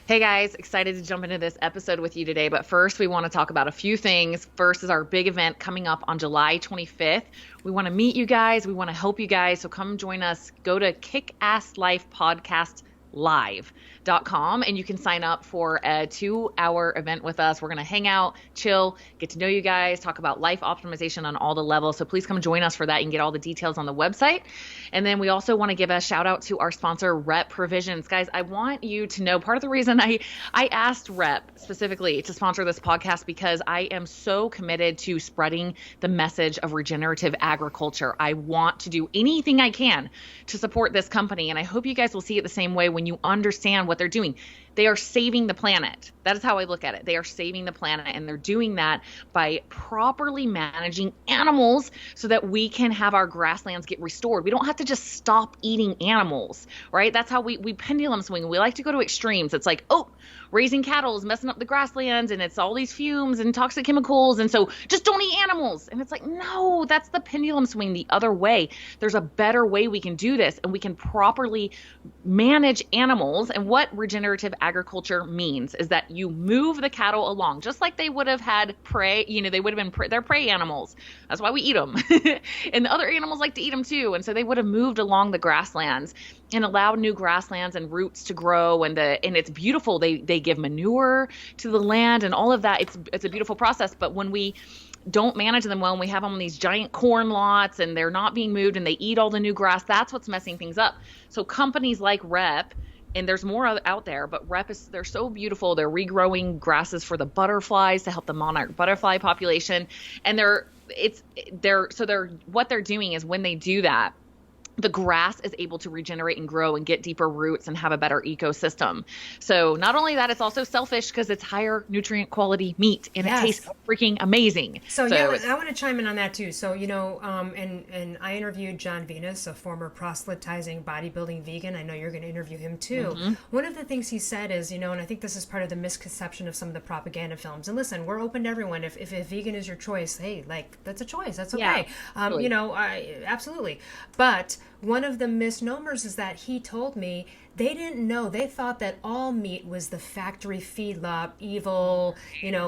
Hey guys, excited to jump into this episode with you today. But first, we want to talk about a few things. First is our big event coming up on July 25th. We want to meet you guys. We want to help you guys. So come join us. Go to kickasslife.podcast.live.com and you can sign up for a 2-hour event with us. We're going to hang out, chill, get to know you guys, talk about life optimization on all the levels. So please come join us for that. You can get all the details on the website. And then we also want to give a shout out to our sponsor, Rep Provisions. Guys, I want you to know part of the reason I asked Rep specifically to sponsor this podcast because I am so committed to spreading the message of regenerative agriculture. I want to do anything I can to support this company. And I hope you guys will see it the same way when you understand what they're doing. They are saving the planet. That is how I look at it. They are saving the planet, and they're doing that by properly managing animals so that we can have our grasslands get restored. We don't have to just stop eating animals, right? That's how we pendulum swing. We like to go to extremes. It's like, oh, raising cattle is messing up the grasslands, and it's all these fumes and toxic chemicals, and so just don't eat animals. And it's like, no, that's the pendulum swing the other way. There's a better way we can do this, and we can properly manage animals. And what regenerative agriculture means is that you move the cattle along just like they would have had prey. They would have been they're prey animals. That's why we eat them. And the other animals like to eat them too. And so they would have moved along the grasslands and allowed new grasslands and roots to grow. And it's beautiful. They give manure to the land and all of that. It's a beautiful process. But when we don't manage them well and we have them on these giant corn lots and they're not being moved and they eat all the new grass, that's what's messing things up. So companies like Rep, and there's more out there, but they're so beautiful. They're regrowing grasses for the butterflies to help the monarch butterfly population. And what they're doing is when they do that, the grass is able to regenerate and grow and get deeper roots and have a better ecosystem. So not only that, it's also selfish because it's higher nutrient quality meat and It tastes freaking amazing. So yeah, I want to chime in on that too. So, and I interviewed John Venus, a former proselytizing bodybuilding vegan. I know you're going to interview him too. Mm-hmm. One of the things he said is, and I think this is part of the misconception of some of the propaganda films. And listen, we're open to everyone. If vegan is your choice, hey, that's a choice. That's okay. Yeah, absolutely. But one of the misnomers is that he told me they didn't know. They thought that all meat was the factory feedlot, evil,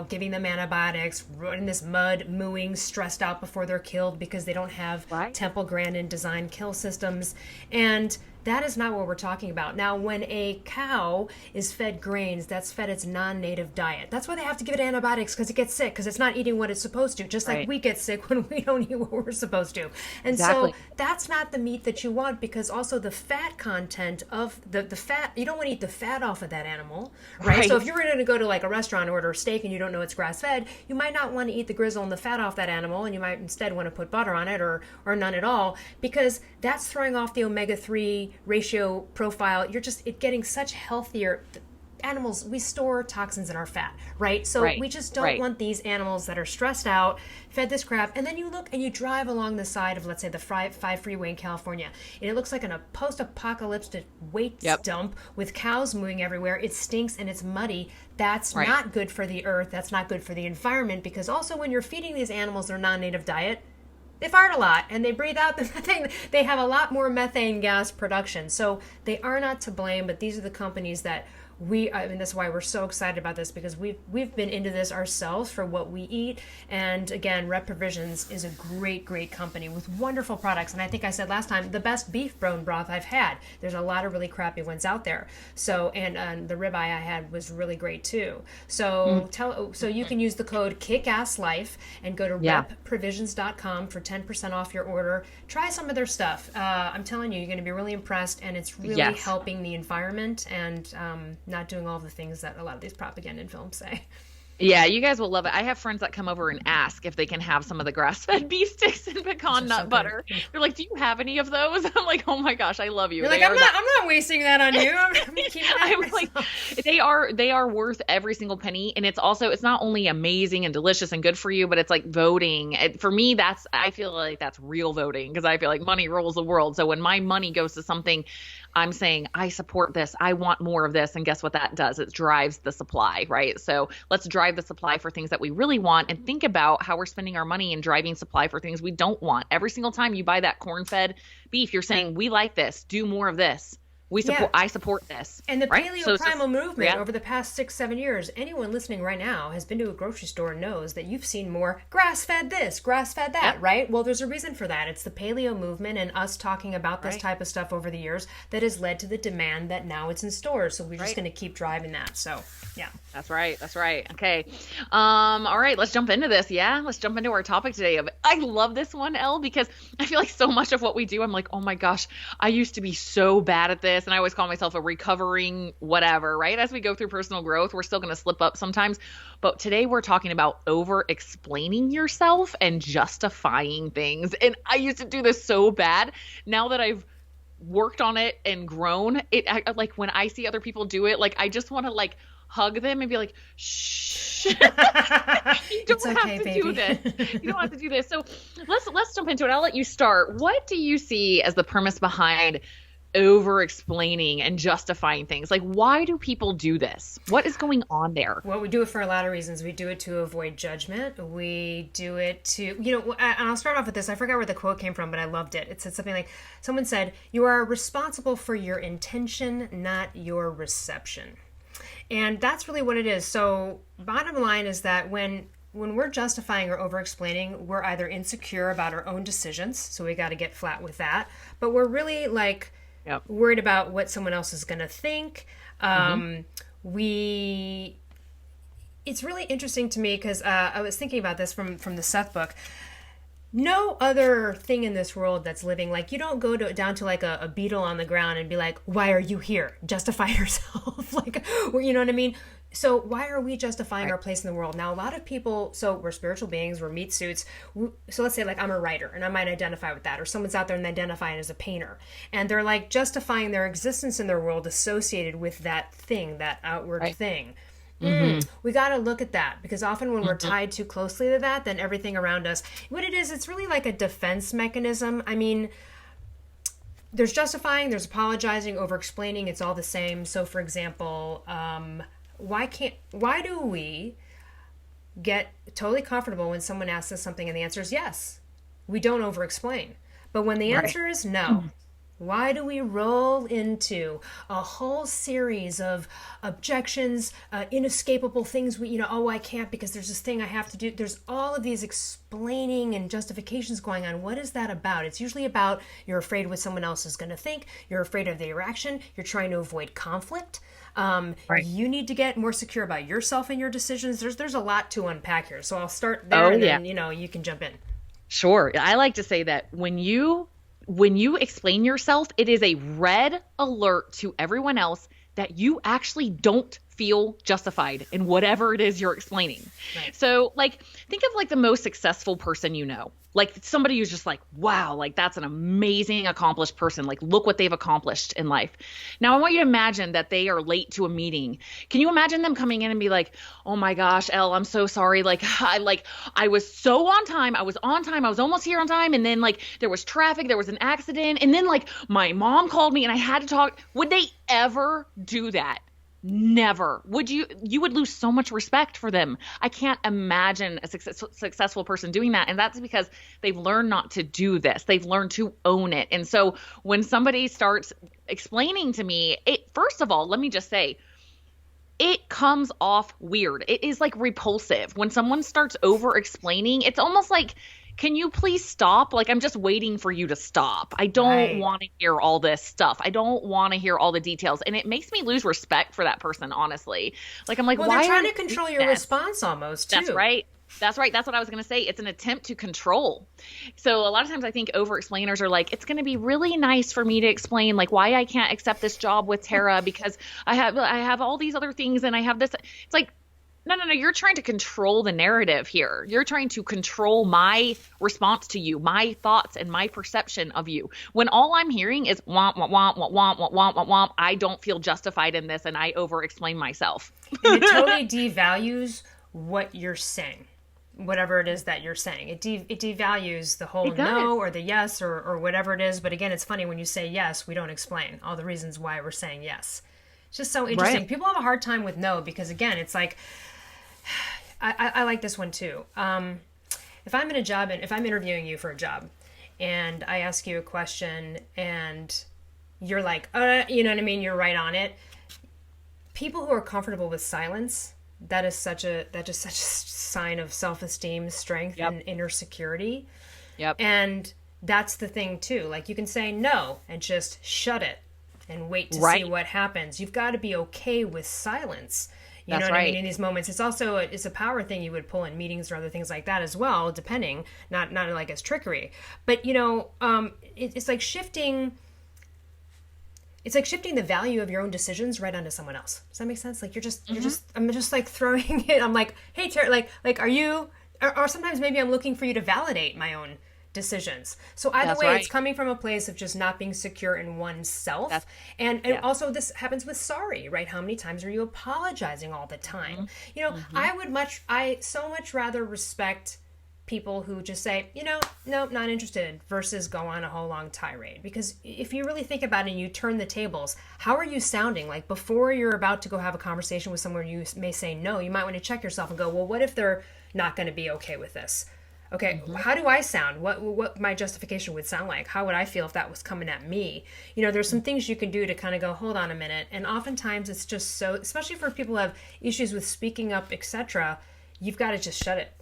giving them antibiotics, in this mud, mooing, stressed out before they're killed because they don't have Temple Grandin designed kill systems. And that is not what we're talking about. Now, when a cow is fed grains, that's fed its non-native diet. That's why they have to give it antibiotics, because it gets sick, because it's not eating what it's supposed to, just like we get sick when we don't eat what we're supposed to. And so that's not the meat that you want, because also the fat content of the fat, you don't want to eat the fat off of that animal, right? So if you're going to go to like a restaurant and order a steak and you don't know it's grass-fed, you might not want to eat the grizzle and the fat off that animal, and you might instead want to put butter on it or none at all, because that's throwing off the omega-3 ratio profile. You're just getting such healthier animals. We store toxins in our fat, right? So we just don't want these animals that are stressed out, fed this crap. And then you look and you drive along the side of, let's say, the 5 freeway in California, and it looks like a post-apocalyptic waste dump with cows moving everywhere. It stinks and it's muddy. That's not good for the earth. That's not good for the environment, because also when you're feeding these animals their non-native diet, they fart a lot and they breathe out the methane. They have a lot more methane gas production. So they are not to blame, but these are the companies that that's why we're so excited about this, because we've been into this ourselves for what we eat. And again, Rep Provisions is a great company with wonderful products. And I think I said last time, the best beef bone broth I've had. There's a lot of really crappy ones out there. So, and the ribeye I had was really great too. So so you can use the code KICKASSLIFE and go to repprovisions.com for 10% off your order. Try some of their stuff. I'm telling you, you're going to be really impressed, and it's really helping the environment and not doing all the things that a lot of these propaganda films say. Yeah, you guys will love it. I have friends that come over and ask if they can have some of the grass-fed beef sticks and pecan nut butter. They're like, "Do you have any of those?" I'm like, "Oh my gosh, I love you." You're like, I'm not wasting that on you. I'm keeping that I'm like, they are worth every single penny, and it's not only amazing and delicious and good for you, but it's like voting. For me, I feel like that's real voting, because I feel like money rules the world. So when my money goes to something, I'm saying, I support this. I want more of this. And guess what that does? It drives the supply, right? So let's drive the supply for things that we really want, and think about how we're spending our money and driving supply for things we don't want. Every single time you buy that corn-fed beef, you're saying, we like this, do more of this. Yeah. I support this, And the right? So paleo it's just, primal movement yeah, over the past 6, 7 years, anyone listening right now has been to a grocery store and knows that you've seen more grass fed this, grass fed that, yep, right? Well, there's a reason for that. It's the paleo movement and us talking about this right. type of stuff over the years that has led to the demand that now it's in stores. So we're just Right. going to keep driving that. So, yeah. That's right. That's right. Okay. All right, let's jump into this. Yeah, let's jump into our topic today. I love this one, Elle, because I feel like so much of what we do, I'm like, oh my gosh, I used to be so bad at this. And I always call myself a recovering whatever, right? As we go through personal growth, we're still going to slip up sometimes. But today we're talking about over explaining yourself and justifying things. And I used to do this so bad. Now that I've worked on it and grown, like when I see other people do it, like I just want to like hug them and be like, shh, you It's don't okay, have to baby. do this. You don't have to do this. So let's jump into it. I'll let you start. What do you see as the premise behind over explaining and justifying things? Like, why do people do this? What is going on there? Well, we do it for a lot of reasons. We do it to avoid judgment. We do it to, and I'll start off with this. I forgot where the quote came from, but I loved it. It said something like, someone said, "You are responsible for your intention, not your reception." And that's really what it is. So bottom line is that when we're justifying or over explaining, we're either insecure about our own decisions, so we got to get flat with that, but we're really like Yep. worried about what someone else is going to think. It's really interesting to me because I was thinking about this from the Seth book. No other thing in this world that's living, like you don't go down to like a beetle on the ground and be like, why are you here? Justify yourself. Like, you know what I mean? So why are we justifying our place in the world? Now, a lot of people, so we're spiritual beings, we're meat suits. So let's say like I'm a writer and I might identify with that, or someone's out there and they identify as a painter. And they're like justifying their existence in their world associated with that thing, that outward thing. We got to look at that, because often when we're tied too closely to that, then everything around us, what it is, it's really like a defense mechanism. I mean, there's justifying, there's apologizing, over explaining, it's all the same. So for example, why do we get totally comfortable when someone asks us something and the answer is yes? We don't over explain. But when the answer is no, why do we roll into a whole series of objections, inescapable things? I can't because there's this thing I have to do. There's all of these explaining and justifications going on. What is that about? It's usually about you're afraid what someone else is going to think. You're afraid of their reaction. You're trying to avoid conflict. You need to get more secure about yourself and your decisions. There's a lot to unpack here. So I'll start there, and then you can jump in. Sure. I like to say that when you explain yourself, it is a red alert to everyone else that you actually don't feel justified in whatever it is you're explaining. Right. So like, think of like the most successful person you know, like somebody who's just like, wow, like that's an amazing accomplished person. Like, look what they've accomplished in life. Now, I want you to imagine that they are late to a meeting. Can you imagine them coming in and be like, oh my gosh, Elle, I'm so sorry. I was so on time. I was on time. I was almost here on time. And then like there was traffic, there was an accident. And then like my mom called me and I had to talk. Would they ever do that? Never. You would lose so much respect for them. I can't imagine a successful person doing that. And that's because they've learned not to do this. They've learned to own it. And so when somebody starts explaining to me, first of all, let me just say, it comes off weird. It is like repulsive. When someone starts over explaining, it's almost like, can you please stop? Like, I'm just waiting for you to stop. I don't want to hear all this stuff. I don't want to hear all the details. And it makes me lose respect for that person, honestly. Like, I'm like, well, why they're trying to control your response almost, too. That's right. That's right. That's what I was going to say. It's an attempt to control. So a lot of times I think over explainers are like, it's going to be really nice for me to explain like why I can't accept this job with Tara because I have all these other things and I have this. It's like, no. You're trying to control the narrative here. You're trying to control my response to you, my thoughts and my perception of you. When all I'm hearing is womp, womp, womp, womp, womp, womp, womp, womp, I don't feel justified in this and I over explain myself. And it totally devalues what you're saying. Whatever it is that you're saying, it devalues the whole no or the yes or whatever it is. But again, it's funny when you say yes, we don't explain all the reasons why we're saying yes. It's just so interesting. Right. People have a hard time with no because again, it's like, I like this one too. If I'm in a job and if I'm interviewing you for a job and I ask you a question and you're like, you know what I mean? You're right on it. People who are comfortable with silence, that is such a sign of self-esteem, strength, Yep. and inner security. Yep. And that's the thing too. Like you can say no and just shut it and wait to see Right. what happens. You've got to be okay with silence. You That's know what I right. mean? In these moments, it's also it's a power thing you would pull in meetings or other things like that as well, depending. Not like as trickery, but it's like shifting. It's like shifting the value of your own decisions right onto someone else. Does that make sense? Like I'm just like throwing it. I'm like, hey, Terry, like, are you? Or sometimes maybe I'm looking for you to validate my own decisions. So either That's way, right. it's coming from a place of just not being secure in oneself. That's And yeah. also this happens with sorry, right? How many times are you apologizing all the time? You know, I so much rather respect people who just say, nope, not interested, versus go on a whole long tirade. Because if you really think about it and you turn the tables, how are you sounding? Like before you're about to go have a conversation with someone, you may say no, you might want to check yourself and go, well, what if they're not going to be okay with this? Okay, how do I sound? What my justification would sound like? How would I feel if that was coming at me? There's some things you can do to kind of go, hold on a minute. And oftentimes it's just so, especially for people who have issues with speaking up, etc., you've got to just shut it.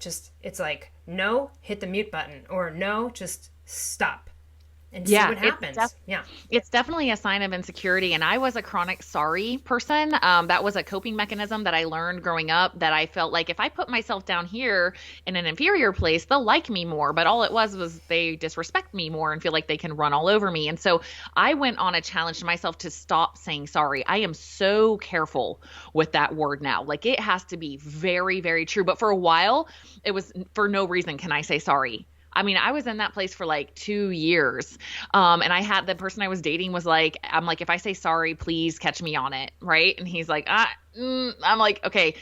It's like, no, hit the mute button, or no, just stop and see what happens. It's definitely a sign of insecurity. And I was a chronic sorry person. That was a coping mechanism that I learned growing up, that I felt like if I put myself down here in an inferior place, they'll like me more. But all it was they disrespect me more and feel like they can run all over me. And so I went on a challenge to myself to stop saying sorry. I am so careful with that word now. Like it has to be very, very true. But for a while, it was for no reason can I say sorry. I mean, I was in that place for like 2 years. And I had the person I was dating was like, I'm like, if I say sorry, please catch me on it. Right. And he's like, I'm like, okay,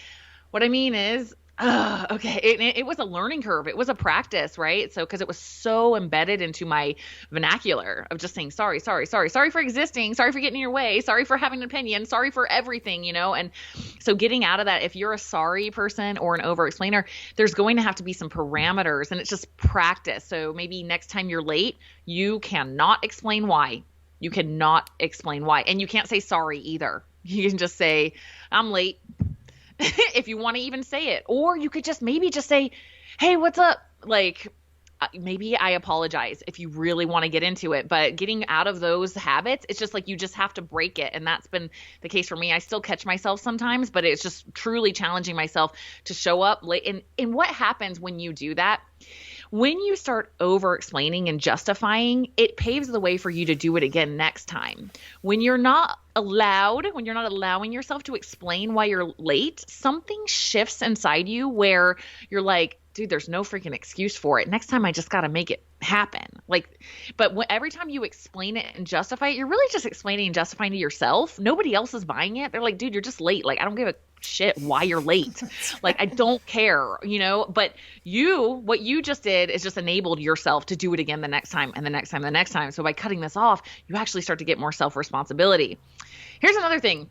what I mean is, okay. It was a learning curve. It was a practice, right? So, cause it was so embedded into my vernacular of just saying, sorry for existing, sorry for getting in your way, sorry for having an opinion, sorry for everything, And so getting out of that, if you're a sorry person or an over explainer, there's going to have to be some parameters, and it's just practice. So maybe next time you're late, you cannot explain why. You cannot explain why. And you can't say sorry either. You can just say, I'm late. If you want to even say it, or you could just maybe just say, hey, what's up? Like, maybe I apologize if you really want to get into it, but getting out of those habits, it's just like, you just have to break it. And that's been the case for me. I still catch myself sometimes, but it's just truly challenging myself to show up late. And what happens when you do that? When you start over explaining and justifying, it paves the way for you to do it again next time. When you're not allowing yourself to explain why you're late, something shifts inside you where you're like, dude, there's no freaking excuse for it. Next time I just got to make it happen. But every time you explain it and justify it, you're really just explaining and justifying to yourself. Nobody else is buying it. They're like, dude, you're just late. Like, I don't give a shit why you're late. Like, I don't care, but what you just did is just enabled yourself to do it again the next time and the next time, and the next time. So by cutting this off, you actually start to get more self-responsibility. Here's another thing.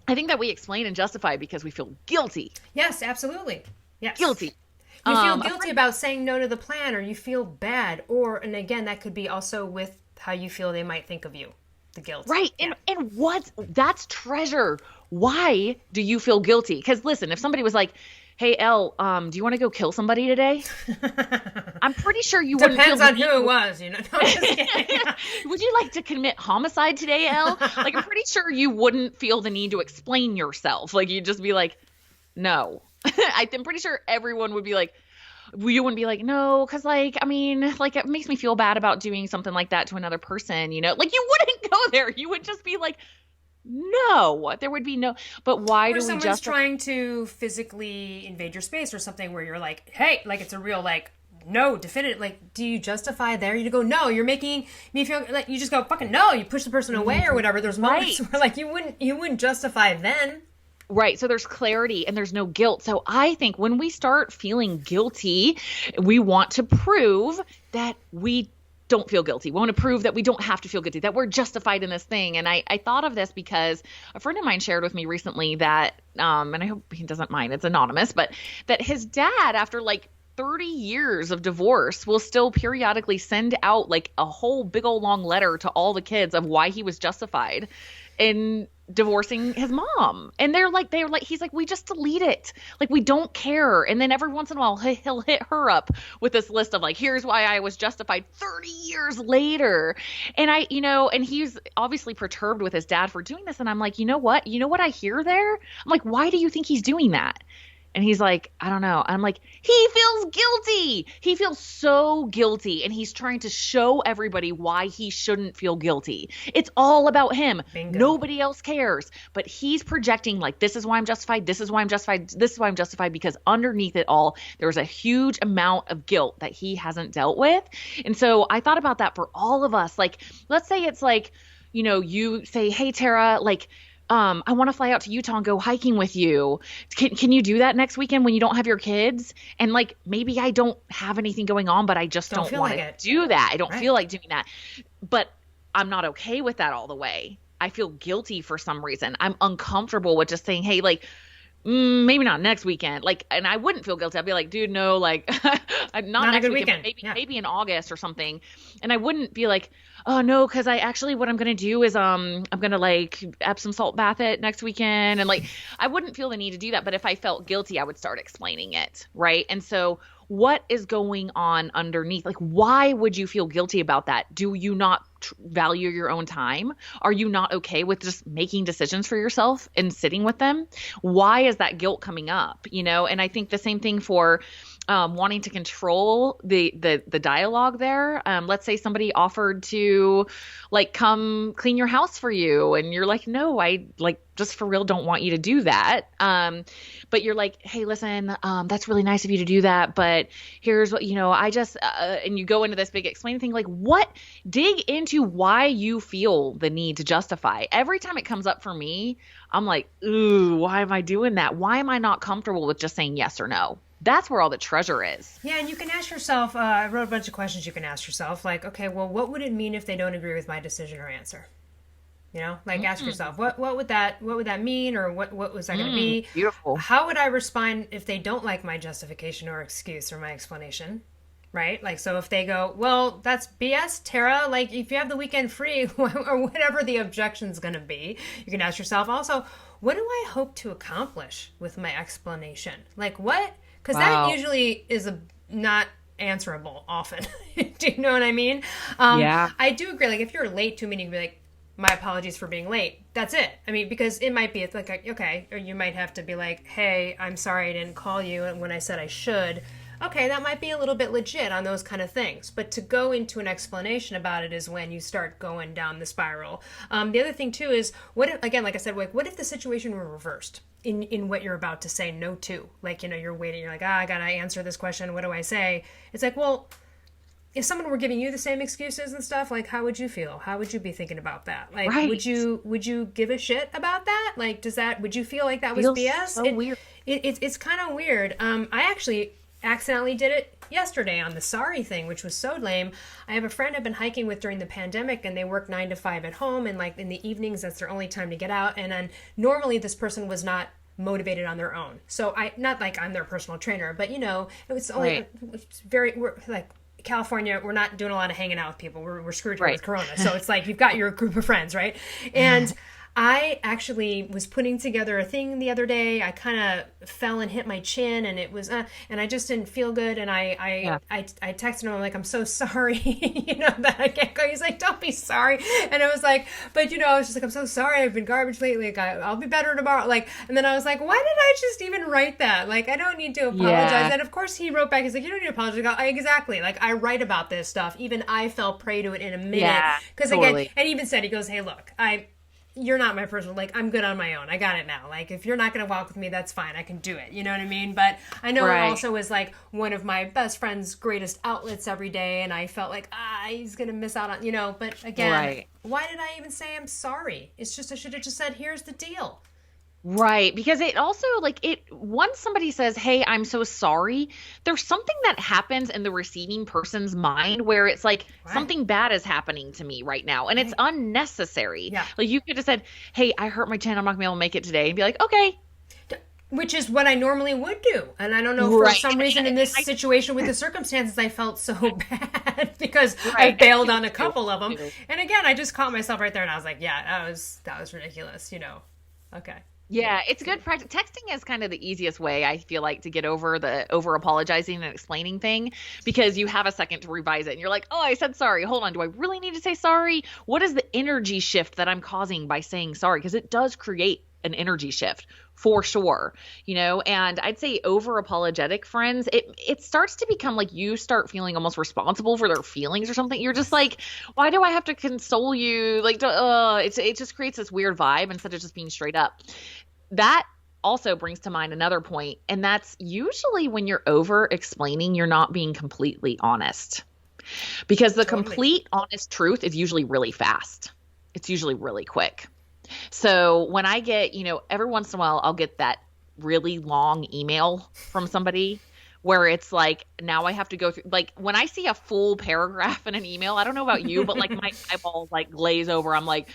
I think that we explain and justify because we feel guilty. Yes, absolutely. Yes. Guilty. You feel guilty about saying no to the plan, or you feel bad, and again, that could be also with how you feel they might think of you, the guilt. Right. Yeah. And that's treasure. Why do you feel guilty? Because listen, if somebody was like, hey, Elle, do you want to go kill somebody today? I'm pretty sure you wouldn't feel Depends on who it was, No, I'm just kidding. Would you like to commit homicide today, Elle? Like, I'm pretty sure you wouldn't feel the need to explain yourself. Like, you'd just be like, no. I'm pretty sure everyone would be like, you wouldn't be like, no, because it makes me feel bad about doing something like that to another person, Like, you wouldn't go there. You would just be like, no, there would be no. But why do we someone's just trying to physically invade your space or something where you're like, hey, like it's a real no, definitive. Like, do you justify there? You go, no, you're making me feel like you just go fucking no. You push the person away or whatever. There's moments where you wouldn't justify then. Right. So there's clarity and there's no guilt. So I think when we start feeling guilty, we want to prove that we don't feel guilty. We want to prove that we don't have to feel guilty, that we're justified in this thing. And I thought of this because a friend of mine shared with me recently that, and I hope he doesn't mind, it's anonymous, but that his dad, after 30 years of divorce will still periodically send out like a whole big old long letter to all the kids of why he was justified in divorcing his mom. And they're like, he's like, we just delete it. Like, we don't care. And then every once in a while, he'll hit her up with this list of like, here's why I was justified 30 years later. And and he's obviously perturbed with his dad for doing this. And I'm like, you know what? You know what I hear there? I'm like, why do you think he's doing that? And he's like, I don't know. I'm like, he feels guilty. He feels so guilty. And he's trying to show everybody why he shouldn't feel guilty. It's all about him. Bingo. Nobody else cares. But he's projecting like, this is why I'm justified. This is why I'm justified. This is why I'm justified. Because underneath it all, there's a huge amount of guilt that he hasn't dealt with. And so I thought about that for all of us. Like, let's say it's like, you say, hey, Tara, like, I want to fly out to Utah and go hiking with you. Can you do that next weekend when you don't have your kids? And like, maybe I don't have anything going on, but I just don't want to do that. I don't feel like doing that, but I'm not okay with that all the way. I feel guilty for some reason. I'm uncomfortable with just saying, hey, like, maybe not next weekend. Like, and I wouldn't feel guilty. I'd be like, dude, no, like, not next weekend. Maybe in August or something. And I wouldn't be like, oh no, because what I'm gonna do is I'm gonna like Epsom salt bath it next weekend, and like I wouldn't feel the need to do that. But if I felt guilty, I would start explaining it, right? And so what is going on underneath? Like, why would you feel guilty about that? Do you not value your own time? Are you not okay with just making decisions for yourself and sitting with them? Why is that guilt coming up? And I think the same thing for wanting to control the dialogue there. Let's say somebody offered to like come clean your house for you, and you're like, no, I like just for real don't want you to do that. But you're like, hey, listen, that's really nice of you to do that, but here's what, I just, and you go into this big explaining thing, like dig into why you feel the need to justify. Every time it comes up for me, I'm like, ooh, why am I doing that? Why am I not comfortable with just saying yes or no? That's where all the treasure is. Yeah, and you can ask yourself, I wrote a bunch of questions you can ask yourself, like, okay, well, what would it mean if they don't agree with my decision or answer? Ask yourself, what would that mean, or what was that going to be? Beautiful. How would I respond if they don't like my justification or excuse or my explanation? Right? Like, so if they go, well, that's BS, Tara, like if you have the weekend free or whatever the objection's going to be, you can ask yourself also, what do I hope to accomplish with my explanation? Like what? Because that usually is not answerable often. Do you know what I mean? Yeah. I do agree. Like if you're late to a meeting, you can be like, my apologies for being late. That's it. I mean, because it might be, it's like, okay, or you might have to be like, hey, I'm sorry I didn't call you when I said I should. Okay, that might be a little bit legit on those kind of things. But to go into an explanation about it is when you start going down the spiral. The other thing, too, is, what if, again, like I said, what if the situation were reversed in what you're about to say no to? Like, you're waiting, you're like, I got to answer this question. What do I say? It's like, well, if someone were giving you the same excuses and stuff, like, how would you feel? How would you be thinking about that? Like, right. would you give a shit about that? Like, would you feel like that was BS? So weird. It's kind of weird. I actually accidentally did it yesterday on the sorry thing, which was so lame. I have a friend I've been hiking with during the pandemic, and they work 9 to 5 at home, and like in the evenings, that's their only time to get out. And then normally this person was not motivated on their own. So not like I'm their personal trainer, but it was only we're like California, we're not doing a lot of hanging out with people. We're screwed here with Corona. So it's like you've got your group of friends, right? And I actually was putting together a thing the other day. I kind of fell and hit my chin, and it was, and I just didn't feel good. And I texted him, I'm like, I'm so sorry, that I can't go. He's like, don't be sorry. And I was like, but I was just like, I'm so sorry. I've been garbage lately. Like, I'll be better tomorrow. Like, and then I was like, why did I just even write that? Like, I don't need to apologize. Yeah. And of course he wrote back. He's like, you don't need to apologize. Exactly. Like, I write about this stuff. Even I fell prey to it in a minute. Yeah, because totally. Again, and he even said, he goes, hey, look, you're not my person. Like, I'm good on my own. I got it now. Like, if you're not going to walk with me, that's fine. I can do it. You know what I mean? But I know it also is like one of my best friend's greatest outlets every day. And I felt like, he's going to miss out on, but again, why did I even say I'm sorry? It's just, I should have just said, here's the deal. Right. Because it also once somebody says, hey, I'm so sorry, there's something that happens in the receiving person's mind where it's like something bad is happening to me right now. And it's unnecessary. Yeah. Like you could have said, hey, I hurt my chin. I'm not going to be able to make it today. And be like, okay. Which is what I normally would do. And I don't know, for some reason in this situation with the circumstances, I felt so bad because I bailed on a couple of them. And again, I just caught myself right there and I was like, yeah, that was ridiculous, Okay. Yeah, it's good practice. Texting is kind of the easiest way, I feel like, to get over the over apologizing and explaining thing, because you have a second to revise it and you're like, oh, I said sorry. Hold on. Do I really need to say sorry? What is the energy shift that I'm causing by saying sorry? Because it does create an energy shift for sure, and I'd say over apologetic friends, it starts to become like you start feeling almost responsible for their feelings or something. You're just like, why do I have to console you? Like, it just creates this weird vibe instead of just being straight up. That also brings to mind another point, and that's usually when you're over explaining, you're not being completely honest, because the complete honest truth is usually really fast. It's usually really quick. So when I get, every once in a while, I'll get that really long email from somebody where it's like, now I have to go through, like when I see a full paragraph in an email, I don't know about you, but like my eyeballs like glaze over. I'm like,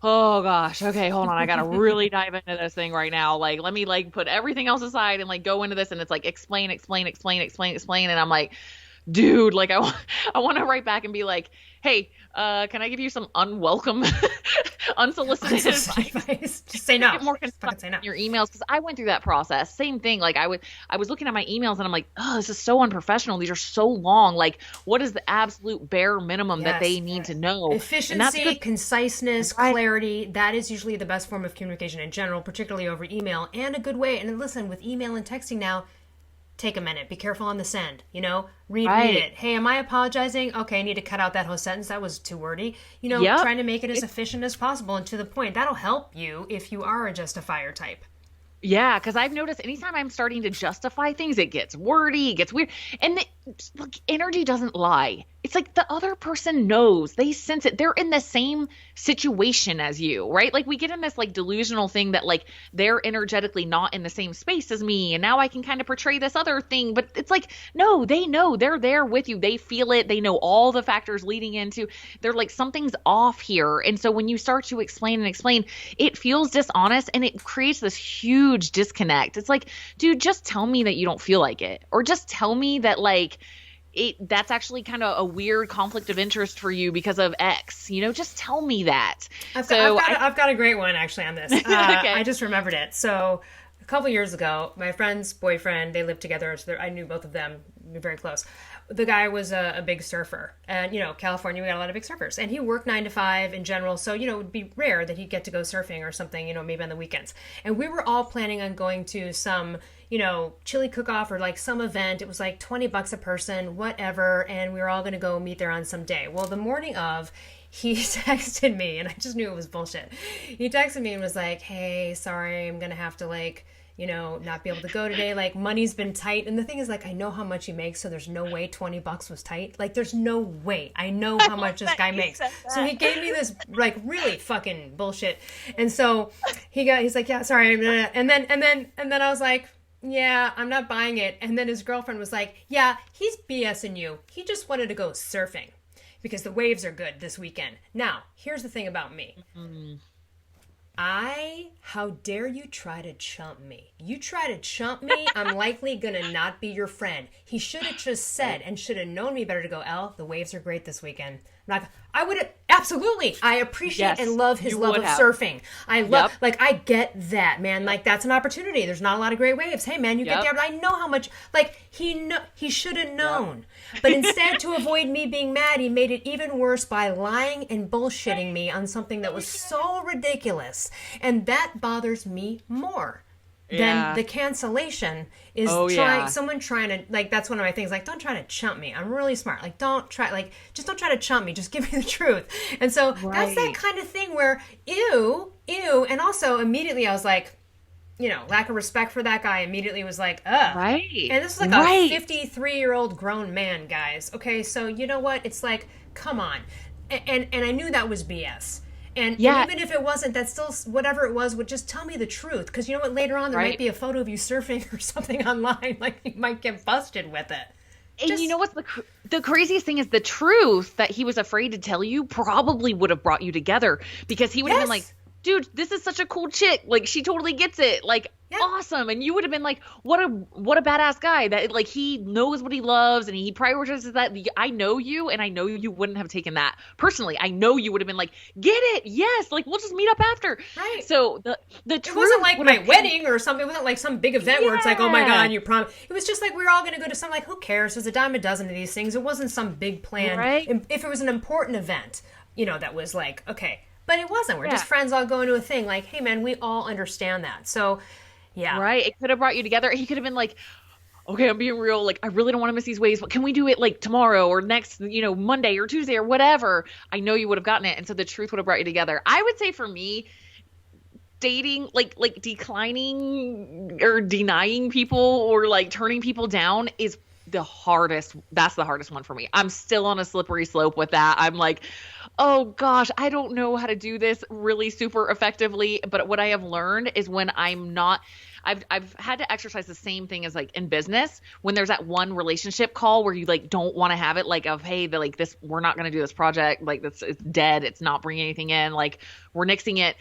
oh gosh, okay, hold on. I got to really dive into this thing right now. Like, let me like put everything else aside and like go into this. And it's like, explain. And I'm like, dude, like I want to write back and be like, hey, can I give you some unwelcome, unsolicited advice? Just say no. Get more concise in your emails, because I went through that process. Same thing. Like I was looking at my emails and I'm like, oh, this is so unprofessional. These are so long. Like, what is the absolute bare minimum that they need to know? Efficiency, conciseness, clarity. That is usually the best form of communication in general, particularly over email, and a good way. And listen, with email and texting now, take a minute. Be careful on the send. Read it. Hey, am I apologizing? Okay, I need to cut out that whole sentence. That was too wordy. Trying to make it as efficient as possible and to the point. That'll help you if you are a justifier type. Yeah, because I've noticed anytime I'm starting to justify things, it gets wordy, it gets weird. And energy doesn't lie. It's like the other person knows. They sense it. They're in the same situation as you, right? Like we get in this like delusional thing that like they're energetically not in the same space as me. And now I can kind of portray this other thing. But it's like, no, they know. They're there with you. They feel it. They know all the factors leading into. They're like, something's off here. And so when you start to explain, it feels dishonest and it creates this huge disconnect. It's like, dude, just tell me that you don't feel like it. Or just tell me that like, that's actually kind of a weird conflict of interest for you because of X. Just tell me that. I've got a great one actually on this. Okay. I just remembered it. So a couple years ago, my friend's boyfriend, they lived together. So I knew both of them, very close. The guy was a big surfer, and California, we got a lot of big surfers, and he worked 9 to 5 in general. So it would be rare that he'd get to go surfing or something, maybe on the weekends. And we were all planning on going to some chili cook-off or like some event. It was like $20 a person, whatever. And we were all going to go meet there on some day. Well, the morning of, he texted me, and I just knew it was bullshit. He texted me and was like, hey, sorry, I'm going to have to like, not be able to go today. Like, money's been tight. And the thing is, like, I know how much he makes, so there's no way $20 was tight. Like, there's no way. I know how much this guy makes. So he gave me this, like, really fucking bullshit. And so he's like, yeah, sorry. And then I was like, yeah, I'm not buying it. And then his girlfriend was like, yeah, he's BSing you. He just wanted to go surfing because the waves are good this weekend. Now, here's the thing about me. Mm-hmm. How dare you try to chump me? You try to chump me, I'm likely gonna not be your friend. He should have just said and should have known me better to go, Elle, the waves are great this weekend. I would have, absolutely. I appreciate and love his love of surfing. I love, like, I get that, man. Like, that's an opportunity. There's not a lot of great waves. Hey, man, you get there, but I know how much, like, he should have known. But instead, to avoid me being mad, he made it even worse by lying and bullshitting me on something that was so ridiculous. And that bothers me more. Then the cancellation is someone trying to, like, that's one of my things, like, don't try to chump me. I'm really smart. Like, just don't try to chump me. Just give me the truth. And so that's that kind of thing where, ew. And also immediately I was like, lack of respect for that guy, immediately was like, ugh. Right. And this is like a 53-year-old grown man, guys. Okay, so you know what? It's like, come on. And I knew that was BS. And even if it wasn't, that's still, whatever it was, would just tell me the truth. Because you know what? Later on, there might be a photo of you surfing or something online. Like, you might get busted with it. And you know what's the craziest thing is the truth that he was afraid to tell you probably would have brought you together, because he would have been like, dude, this is such a cool chick. Like, she totally gets it. Like, Yeah. awesome. And you would have been like, what a badass guy that like he knows what he loves and he prioritizes that. I know you, and I know you wouldn't have taken that personally. I know you would have been like, get it, yes, like we'll just meet up after. Right. So the It truth wasn't like my been, wedding or something. It wasn't like some big event where it's like, oh my yeah, God, you promised. It was just like we were all going to go to something like, who cares? There's a dime a dozen of these things. It wasn't some big plan. right, If it was an important event, that was like, okay. But it wasn't. We're yeah. just friends all going to a thing. Like, hey, man, we all understand that. So, yeah. Right. It could have brought you together. He could have been like, okay, I'm being real. Like, I really don't want to miss these ways, but can we do it like tomorrow or next, Monday or Tuesday or whatever? I know you would have gotten it. And so the truth would have brought you together. I would say for me, dating, like declining or denying people or like turning people down is the hardest. That's the hardest one for me. I'm still on a slippery slope with that. I'm like, oh gosh, I don't know how to do this really super effectively. But what I have learned is when I'm not, I've had to exercise the same thing as like in business when there's that one relationship call where you like don't want to have it like of, hey, like this, we're not going to do this project. Like it's dead. It's not bringing anything in. Like we're nixing it.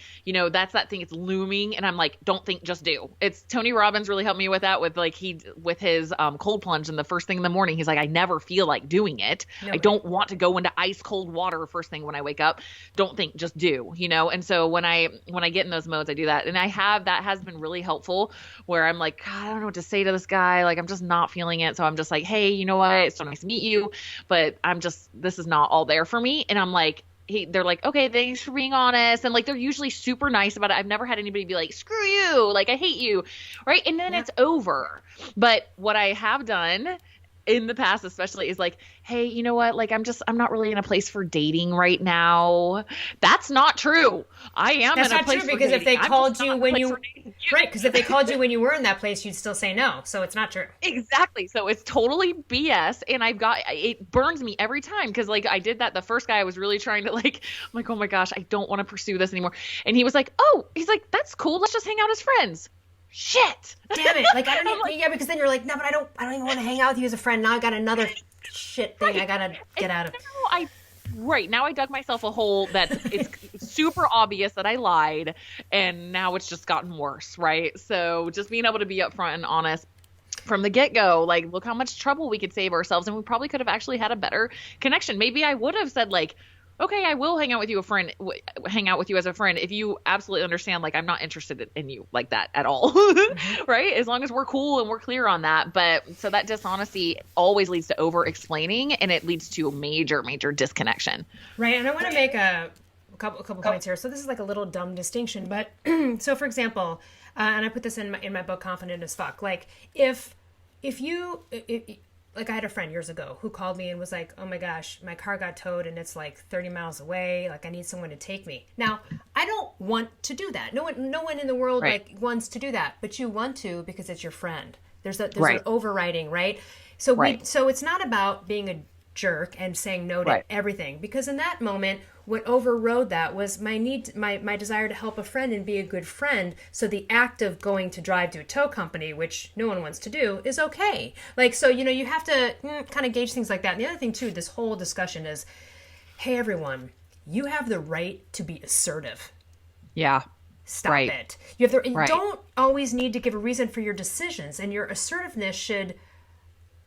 That's that thing. It's looming. And I'm like, don't think, just do. It's Tony Robbins really helped me with that with like with his cold plunge and the first thing in the morning. He's like, I never feel like doing it. No, I don't want to go into ice cold water first thing when I wake up. Don't think, just do, And so when I get in those modes, I do that. And that has been really helpful where I'm like, God, I don't know what to say to this guy. Like, I'm just not feeling it. So I'm just like, hey, you know what? It's so nice to meet you, but this is not all there for me. And I'm like, they're like, okay, thanks for being honest. And like, they're usually super nice about it. I've never had anybody be like, screw you. Like, I hate you. Right. And then it's over. But what I have done in the past, especially, is like, hey, you know what? Like, I'm not really in a place for dating right now. That's not true. I am in a place for dating. That's not true because if they called you when you, right, because if they called you when you were in that place, you'd still say no. So it's not true. Exactly. So it's totally BS. And it burns me every time. Cause like I did that. The first guy I was really trying to I'm like, oh my gosh, I don't want to pursue this anymore. And he was like, he's like, that's cool. Let's just hang out as friends. Shit. Damn it. Like, I don't even, because then you're like, no, but I don't even want to hang out with you as a friend. Now I got another shit thing I got to get out of. Right. Now I dug myself a hole that it's super obvious that I lied, and now it's just gotten worse. Right. So just being able to be upfront and honest from the get-go, like, look how much trouble we could save ourselves, and we probably could have actually had a better connection. Maybe I would have said like, okay, I will hang out with you as a friend if you absolutely understand, like, I'm not interested in you like that at all. Right? As long as we're cool and we're clear on that. But so that dishonesty always leads to over explaining, and it leads to a major, major disconnection. Right. And I want to make a couple points here. So this is like a little dumb distinction, but so for example, and I put this in my book, Confident as Fuck. Like if like I had a friend years ago who called me and was like, oh my gosh, my car got towed and it's like 30 miles away. Like I need someone to take me. Now, I don't want to do that. No one in the world like wants to do that, but you want to because it's your friend. There's an overriding, right? So so it's not about being a jerk and saying no to everything, because in that moment what overrode that was my desire to help a friend and be a good friend. So the act of going to drive to a tow company, which no one wants to do, is okay. Like, so you have to kind of gauge things like that. And the other thing too, this whole discussion is, hey everyone, you have the right to be assertive. Yeah. Stop it. You don't always need to give a reason for your decisions, and your assertiveness should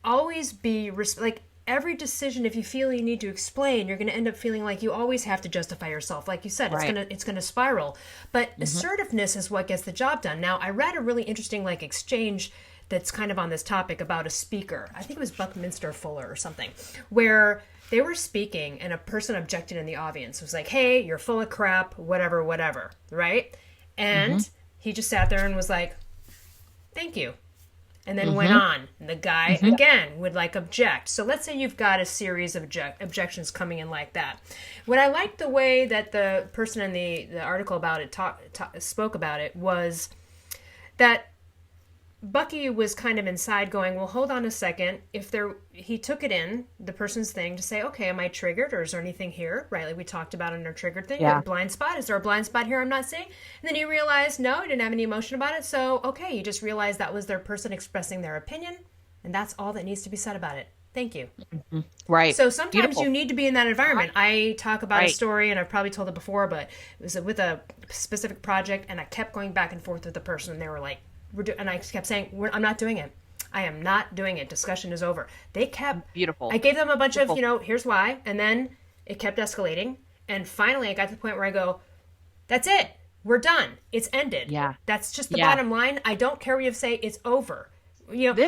always be like every decision. If you feel you need to explain, you're going to end up feeling like you always have to justify yourself. Like you said, it's going to spiral. But assertiveness is what gets the job done. Now, I read a really interesting exchange that's kind of on this topic about a speaker. I think it was Buckminster Fuller or something, where they were speaking and a person objected in the audience. It was like, hey, you're full of crap, whatever, right? And he just sat there and was like, thank you. And then went on. And the guy, again, would object. So let's say you've got a series of objections coming in like that. What I liked the way that the person in the article about it spoke about it was that Bucky was kind of inside going, well, hold on a second. He took it in, the person's thing, to say, okay, am I triggered, or is there anything here? Right, like we talked about in our triggered thing. Yeah. Blind spot. Is there a blind spot here I'm not seeing? And then he realized, no, he didn't have any emotion about it. So, okay, you just realized that was their person expressing their opinion, and that's all that needs to be said about it. Thank you. Mm-hmm. Right. So sometimes Beautiful. you need to be in that environment. I talk about a story, and I've probably told it before, but it was with a specific project, and I kept going back and forth with the person, and they were like, and I kept saying, I'm not doing it. I am not doing it. Discussion is over. They kept... Beautiful. I gave them a bunch of, here's why, and then it kept escalating, and finally I got to the point where I go, that's it. We're done. It's ended. Yeah. That's just the bottom line. I don't care what you say. It's over. You have a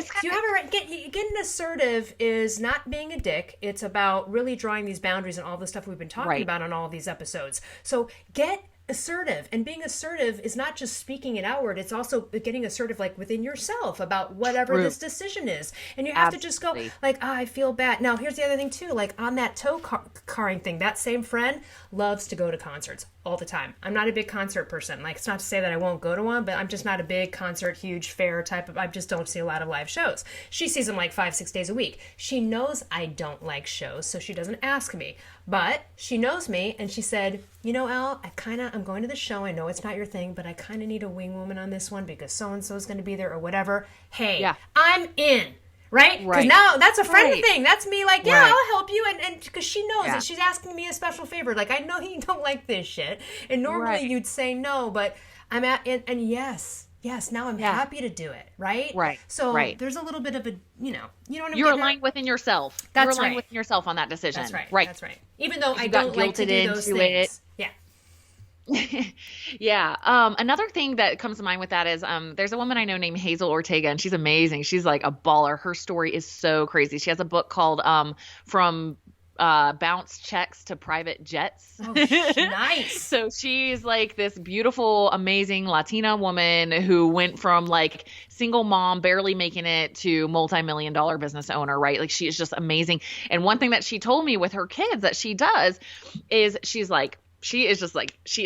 right. Getting assertive is not being a dick. It's about really drawing these boundaries and all the stuff we've been talking about on all of these episodes. So get assertive, and being assertive is not just speaking it outward. It's also getting assertive, like within yourself, about whatever this decision is. And you have to just go like, I feel bad. Now, here's the other thing too. Like on that carring thing, that same friend loves to go to concerts all the time. I'm not a big concert person. Like, it's not to say that I won't go to one, but I'm just not a big concert, huge fair type of, I just don't see a lot of live shows. She sees them like 5-6 days a week. She knows I don't like shows, so she doesn't ask me. But she knows me, and she said, Elle, I'm going to the show. I know it's not your thing, but I kind of need a wing woman on this one because so-and-so is going to be there or whatever. Hey, I'm in. Right? Because now that's a friend thing. That's me like, I'll help you. And because she knows that she's asking me a special favor. Like, I know you don't like this shit. And normally you'd say no, but I'm and yes, now I'm happy to do it. Right? Right. So there's a little bit of a, you know what I'm You're aligned within yourself. You're aligned within yourself on that decision. That's right. Right. That's right. Even though I don't like to do those things. Yeah. Another thing that comes to mind with that is there's a woman I know named Hazel Ortega, and she's amazing. She's like a baller. Her story is so crazy. She has a book called From Bounce Checks to Private Jets. Oh, nice. So she's like this beautiful, amazing Latina woman who went from like single mom, barely making it, to multi-million-dollar business owner, right? Like, she is just amazing. And one thing that she told me with her kids that she does is she is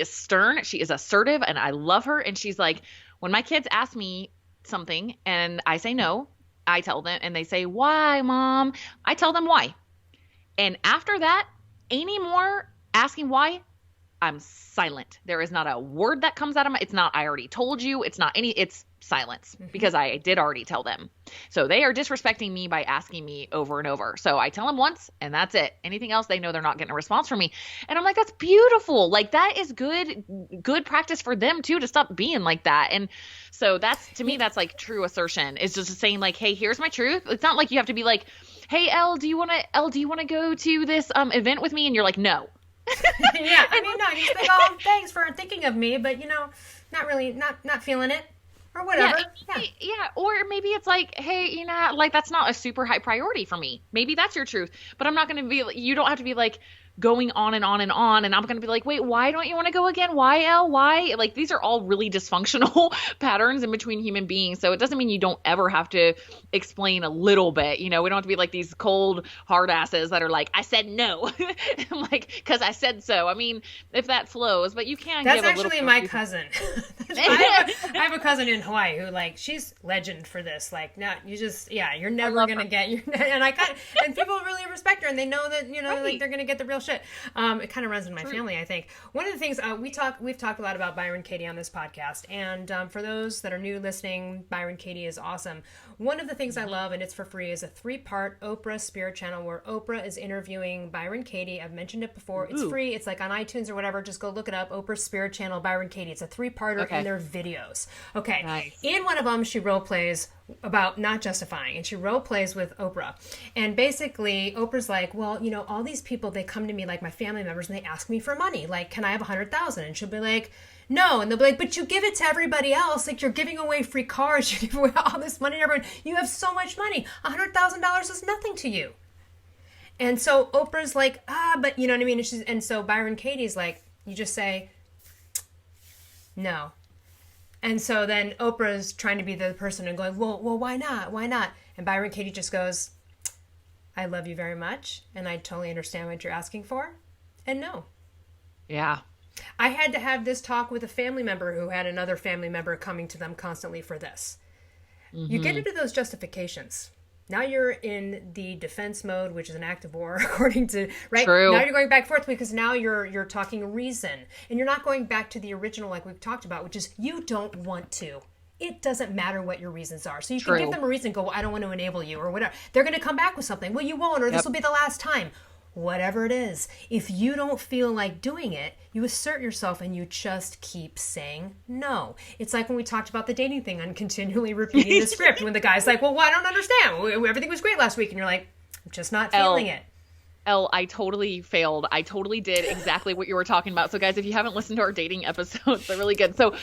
stern, she is assertive, and I love her. And she's like, when my kids ask me something and I say no, I tell them, and they say, why, mom? I tell them why. And after that, any more asking why, I'm silent. There is not a word that comes out of it's not, I already told you. It's silence, because I did already tell them. So they are disrespecting me by asking me over and over. So I tell them once, and that's it. Anything else, they know they're not getting a response from me. And I'm like, that's beautiful. Like, that is good practice for them too, to stop being like that. And so to me, that's like true assertion. It's just saying like, hey, here's my truth. It's not like you have to be like, hey, Elle, do you want to go to this event with me? And you're like, no. Yeah. I mean, no, you just think, oh, thanks for thinking of me, but not really, not feeling it. Or whatever. Yeah. Or maybe it's like, hey, like, that's not a super high priority for me. Maybe that's your truth. But I'm not going to be, you don't have to be like going on and on and on. And I'm going to be like, wait, why don't you want to go again? Why, Elle? Why? Like, these are all really dysfunctional patterns in between human beings. So it doesn't mean you don't ever have to explain a little bit. We don't have to be like these cold hard asses that are like, I said no. I'm like, because I said so. I mean, if that flows, but you can. That's actually my cousin. I have a cousin in Hawaii who, like, she's legend for this. Like, no, you're never going to get and people really respect her, and they know that, like, they're going to get the real shit. It kind of runs in my family, I think. One of the things we've talked a lot about Byron Katie on this podcast, and for those that are new listening, Byron Katie is awesome. One of the things I love, and it's for free, is a 3-part Oprah Spirit channel where Oprah is interviewing Byron Katie. I've mentioned it before. It's free. It's like on iTunes or whatever. Just go look it up. Oprah Spirit channel, Byron Katie. It's a 3-parter, and they're videos. Okay. Nice. In one of them, she role plays about not justifying, and she role plays with Oprah. And basically, Oprah's like, well, all these people, they come to me, like my family members, and they ask me for money. Like, can I have 100,000? And she'll be like, no. And they'll be like, but you give it to everybody else. Like, you're giving away free cars. You give away all this money to everyone. You have so much money. $100,000 is nothing to you. And so Oprah's like, but you know what I mean? And so Byron Katie's like, you just say, no. And so then Oprah's trying to be the person and going, well, why not? Why not? And Byron Katie just goes, I love you very much, and I totally understand what you're asking for, and no. Yeah. I had to have this talk with a family member who had another family member coming to them constantly for this. Mm-hmm. You get into those justifications. Now you're in the defense mode, which is an act of war, according to, right? True. Now you're going back and forth because now you're talking reason. And you're not going back to the original like we've talked about, which is you don't want to. it doesn't matter what your reasons are. So you can True. give them a reason, go, well, I don't want to enable you or whatever. They're going to come back with something. Well, you won't, or this will be the last time. Whatever it is, if you don't feel like doing it, you assert yourself and you just keep saying no. It's like when we talked about the dating thing and continually repeating the script when the guy's like, well, I don't understand. Everything was great last week. And you're like, I'm just not feeling it. Elle, I totally failed. I totally did exactly what you were talking about. So guys, if you haven't listened to our dating episodes, they're really good. So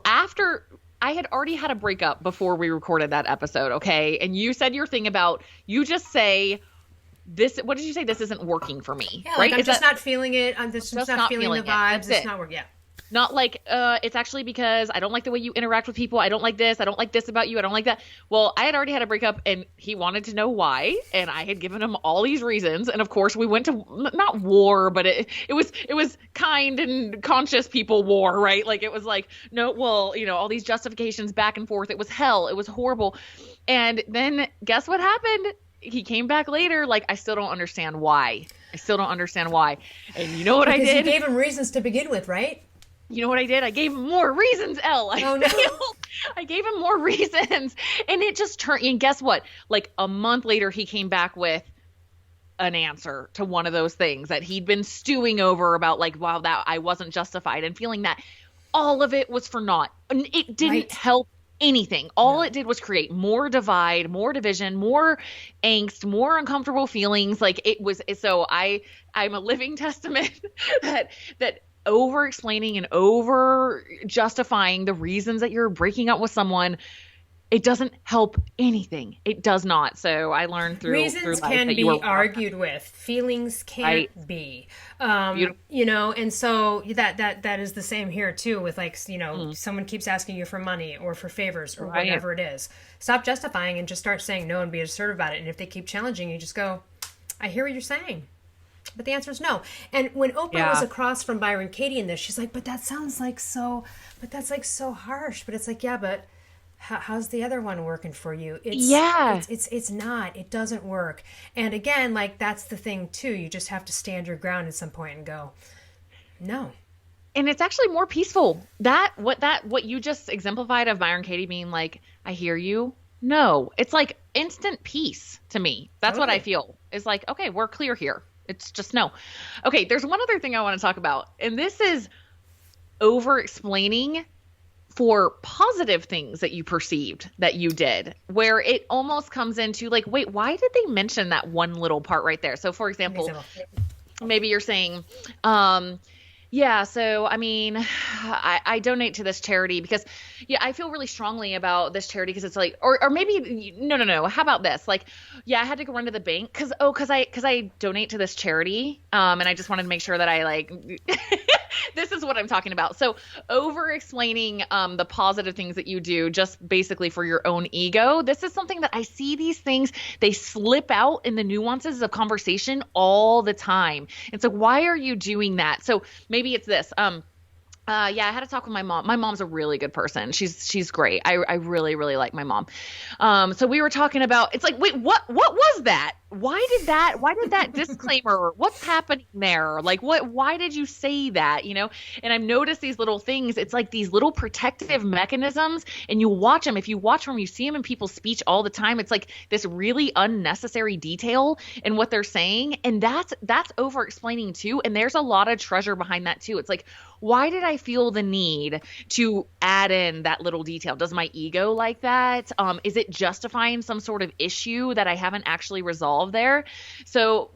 after I had already had a breakup before we recorded that episode, okay? And you said your thing about, you just say, this, what did you say? This isn't working for me. Yeah, right? Like I'm just not feeling it. I'm just not feeling the vibes. It's not working. Yeah. Not like, it's actually because I don't like the way you interact with people. I don't like this. I don't like this about you. I don't like that. Well, I had already had a breakup and he wanted to know why. And I had given him all these reasons. And of course we went to not war, but it was kind and conscious people war, right? Like it was like, no, well, all these justifications back and forth. It was hell. It was horrible. And then guess what happened? He came back later, like, I still don't understand why. And you know what I did? You gave him reasons to begin with, right? You know what I did? I gave him more reasons, Elle. Oh, no. I gave him more reasons. And it just turned, and guess what? Like a month later, he came back with an answer to one of those things that he'd been stewing over about, like, wow, that I wasn't justified, and feeling that all of it was for naught. It didn't help anything. All it did was create more divide, more division, more angst, more uncomfortable feelings. Like it was, so I'm a living testament that over explaining and over justifying the reasons that you're breaking up with someone, it doesn't help anything. It does not. So I learned through reasons can be argued with. Feelings can't be. And so that is the same here too with like, someone keeps asking you for money or for favors or whatever it is. Stop justifying and just start saying no and be assertive about it. And if they keep challenging you, just go, I hear what you're saying. But the answer is no. And when Oprah was across from Byron Katie in this, she's like, but that's so harsh. But it's like, yeah, but how's the other one working for you? It's not. It doesn't work. And again, like that's the thing too. You just have to stand your ground at some point and go, no. And it's actually more peaceful. What you just exemplified of Byron Katie being like, I hear you. No, it's like instant peace to me. That's what I feel. It's like, okay, we're clear here. It's just no. Okay, there's one other thing I want to talk about, and this is over-explaining for positive things that you perceived that you did, where it almost comes into like, wait, why did they mention that one little part right there? So for example, maybe you're saying, yeah, so I mean, I donate to this charity because, I feel really strongly about this charity because it's like, or maybe no. How about this? Like, I had to go run to the bank because I donate to this charity, and I just wanted to make sure that I like. This is what I'm talking about. So over explaining the positive things that you do just basically for your own ego. This is something that I see these things, they slip out in the nuances of conversation all the time. And so why are you doing that? So maybe it's this. I had to talk with my mom. My mom's a really good person. She's great. I really, really like my mom. So we were talking about, it's like, wait, what was that? Why did that disclaimer, what's happening there? Like why did you say that? And I've noticed these little things. It's like these little protective mechanisms, and you watch them. If you watch them, you see them in people's speech all the time. It's like this really unnecessary detail in what they're saying. And that's over explaining too. And there's a lot of treasure behind that too. It's like, why did I feel the need to add in that little detail? Does my ego like that? Is it justifying some sort of issue that I haven't actually resolved there? So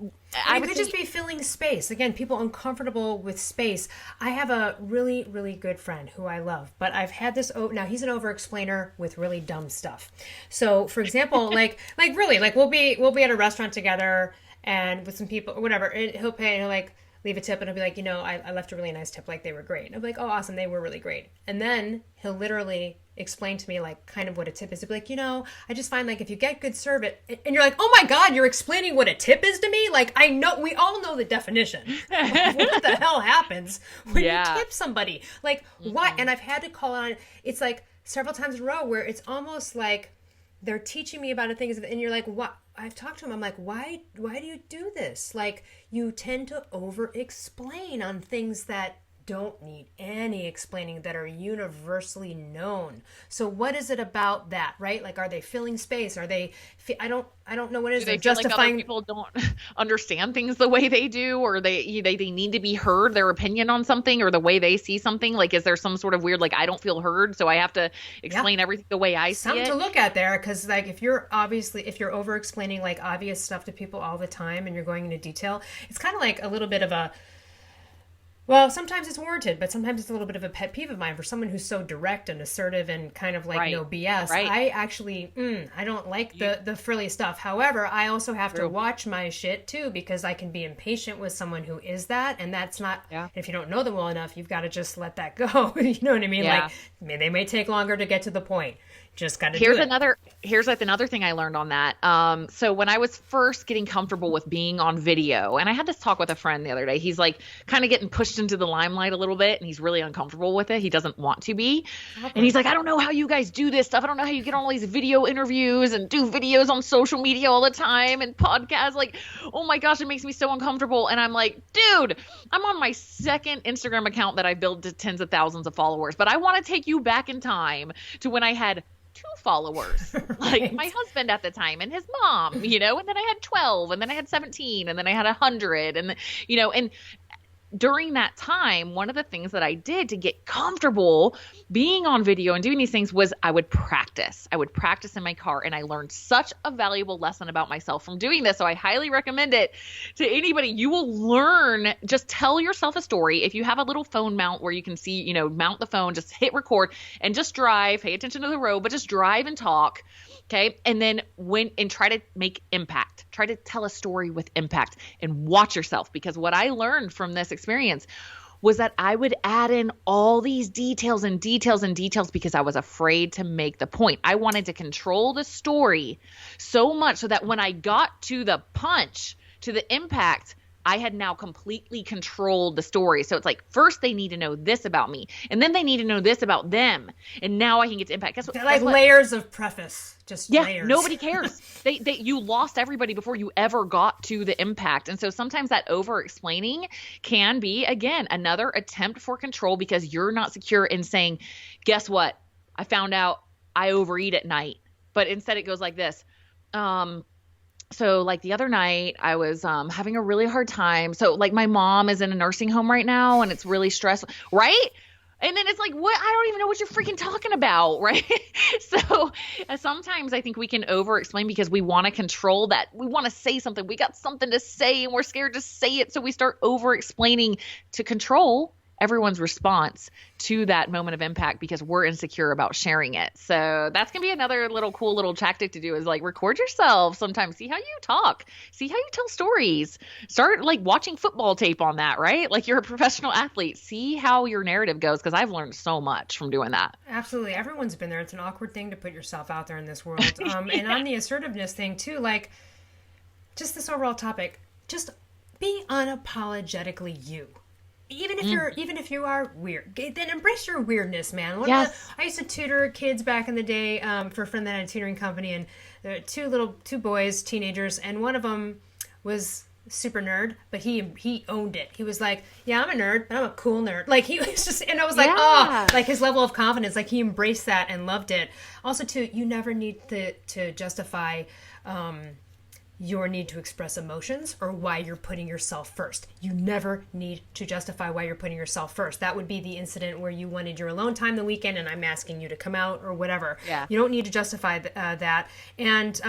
I could just be filling space. Again, people uncomfortable with space. I have a really, really good friend who I love, but I've had this, now he's an over-explainer with really dumb stuff. So for example, like really, like we'll be at a restaurant together and with some people or whatever, and he'll pay and he'll like, leave a tip, and he'll be like, I left a really nice tip, like they were great. And I'll be like, oh, awesome, they were really great. And then he'll literally explain to me like kind of what a tip is. He'll be like, I just find like if you get good service, and you're like, oh my God, you're explaining what a tip is to me? Like I know, we all know the definition. Like, what the hell happens when you tip somebody? Like why? And I've had to call on, it's like several times in a row where it's almost like they're teaching me about things, and you're like, what? I've talked to him. I'm like, why do you do this? Like, you tend to over-explain on things that don't need any explaining, that are universally known. So what is it about that, right? Like, are they filling space? Are they, I don't know what it is. Do they They're feel like other justifying. people don't understand things the way they do, or they need to be heard, their opinion on something, or the way they see something? Like, is there some sort of weird, like, I don't feel heard, so I have to explain everything the way I see Something it? to look at there, because like if you're over explaining like obvious stuff to people all the time and you're going into detail, it's kind of like a little bit of a, well, sometimes it's warranted, but sometimes it's a little bit of a pet peeve of mine for someone who's so direct and assertive and kind of like no BS. Right. I actually, I don't like the frilly stuff. However, I also have to watch my shit too, because I can be impatient with someone who is that, and that's not, if you don't know them well enough, you've got to just let that go. You know what I mean? Yeah. Like, they may take longer to get to the point. Just got to Here's do it. Here's like another thing I learned on that. So when I was first getting comfortable with being on video, and I had this talk with a friend the other day, he's like kind of getting pushed into the limelight a little bit, and he's really uncomfortable with it. He doesn't want to be. Okay. And he's like, I don't know how you guys do this stuff. I don't know how you get on all these video interviews and do videos on social media all the time and podcasts. Like, oh my gosh, it makes me so uncomfortable. And I'm like, dude, I'm on my second Instagram account that I built to tens of thousands of followers, but I want to take you back in time to when I had 2 followers, like my husband at the time and his mom, and then I had 12, and then I had 17, and then I had 100, and and during that time, one of the things that I did to get comfortable being on video and doing these things was I would practice. I would practice in my car, and I learned such a valuable lesson about myself from doing this. So I highly recommend it to anybody. You will learn, just tell yourself a story. If you have a little phone mount where you can see, mount the phone, just hit record and just drive, pay attention to the road, but just drive and talk. Okay. And then try to make impact, try to tell a story with impact, and watch yourself. Because what I learned from this experience was that I would add in all these details and details and details because I was afraid to make the point. I wanted to control the story so much so that when I got to the punch, to the impact, I had now completely controlled the story. So it's like, first they need to know this about me, and then they need to know this about them, and now I can get to impact. They're like layers of preface, just layers. Nobody cares. You lost everybody before you ever got to the impact. And so sometimes that over explaining can be, again, another attempt for control because you're not secure in saying, guess what? I found out I overeat at night. But instead it goes like this. So like the other night I was having a really hard time. So like my mom is in a nursing home right now, and it's really stressful, right? And then it's like, what? I don't even know what you're freaking talking about, right? So sometimes I think we can over explain because we want to control that. We want to say something. We got something to say and we're scared to say it. So we start over explaining to control everyone's response to that moment of impact because we're insecure about sharing it. So that's going to be another cool little tactic to do, is like record yourself sometimes. See how you talk. See how you tell stories. Start like watching football tape on that, right? Like you're a professional athlete. See how your narrative goes, because I've learned so much from doing that. Absolutely. Everyone's been there. It's an awkward thing to put yourself out there in this world. And on the assertiveness thing too, like just this overall topic, just be unapologetically you. Even if you are weird, then embrace your weirdness, man. I used to tutor kids back in the day for a friend that had a tutoring company, and there were two boys, teenagers, and one of them was super nerd, but he owned it. He was like, yeah, I'm a nerd, but I'm a cool nerd. Like he was just, and I was like, like his level of confidence, like he embraced that and loved it. Also, too, you never need to justify your need to express emotions or why you're putting yourself first. You never need to justify why you're putting yourself first. That would be the incident where you wanted your alone time the weekend and I'm asking you to come out or whatever. Yeah. You don't need to justify that. And,